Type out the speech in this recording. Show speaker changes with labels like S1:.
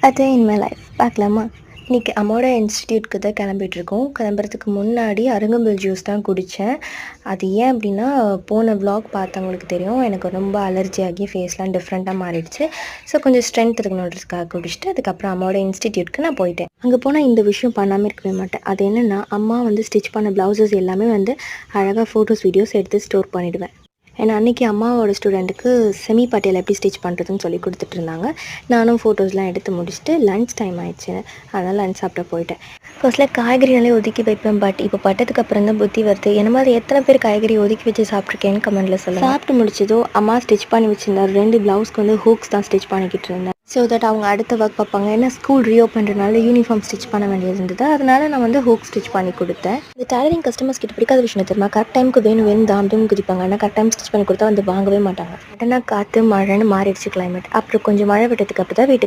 S1: A day in my life பார்க்கலாமா? இன்றைக்கி அம்மாவோட இன்ஸ்டிடியூட்க்கு தான் கிளம்பிகிட்ருக்கோம். கிளம்புறதுக்கு முன்னாடி அருங்கம்புல் ஜூஸ் தான் குடித்தேன். அது ஏன் அப்படின்னா, போன விலாக் பார்த்தவங்களுக்கு தெரியும், எனக்கு ரொம்ப அலர்ஜி ஆகி ஃபேஸ்லாம் டிஃப்ரெண்ட்டாக மாறிடுச்சு. ஸோ கொஞ்சம் ஸ்ட்ரென்த் இருக்கணுன்றதுக்காக குடிச்சிட்டு அதுக்கப்புறம் அம்மாவோட இன்ஸ்டிடியூட்க்கு நான் போயிட்டேன். அங்கே போனால் இந்த விஷயம் பண்ணாமல் இருக்கவே மாட்டேன். அது என்னென்னா, அம்மா ஸ்டிச் பண்ண ப்ளவுசஸ் எல்லாமே அழகாக ஃபோட்டோஸ் வீடியோஸ் எடுத்து ஸ்டோர் பண்ணிவிடுவேன். ஏன்னா அன்றைக்கி அம்மாவோட ஸ்டூடெண்ட்டுக்கு செமி பட்டியல் எப்படி ஸ்டிச் பண்ணுறதுன்னு சொல்லி கொடுத்துட்ருந்தாங்க. நானும் ஃபோட்டோஸ்லாம் எடுத்து முடிச்சுட்டு லன்ச் டைம் ஆயிடுச்சு, அதனால் லன்ச் சாப்பிட போயிட்டேன். ஃபர்ஸ்ட்டில் காய்கறினாலே ஒதுக்கி வைப்பேன், பட் இப்போ பட்டதுக்கு அப்புறம் தான் புத்தி வருது. என்ன மாதிரி எத்தனை பேர் காய்கறி ஒதுக்கி வச்சு சாப்பிட்ருக்கேன்னு கமெண்ட்டில் சொல்லுங்கள். சாப்பிட்டு முடிச்சதோ அம்மா ஸ்டிச் பண்ணி வச்சுருந்தார் 2 ப்ளவுஸ்க்கு ஹூக்ஸ் தான் ஸ்டிச் பண்ணிக்கிட்டு இருந்தேன். ஸோ தட் அவங்க அடுத்த ஒர்க் பார்ப்பாங்க. ஏன்னா ஸ்கூல் ரீஓப்பன்றனால யூனிஃபார்ம் ஸ்டிச் பண்ண வேண்டியது இருந்தது. அதனால் நான் ஹூக் ஸ்டிச் பண்ணி கொடுத்தேன். இந்த டெய்லரிங் கஸ்டமர்ஸ் கிட்ட பிடிக்காத விஷயம் தெரியுமா? கரெக்ட் டைமுக்கு வேணும் தாம் குதிப்பாங்க. ஆனால் கரெக்ட் டைம் ஸ்டிச் பண்ணி கொடுத்தா வாங்கவே மாட்டாங்க. உடனே காற்று மழைன்னு மாறிடுச்சு கிளைமேட். அப்புறம் கொஞ்சம் மழை விட்டதுக்கு அப்புறம் தான் வீட்டுக்கு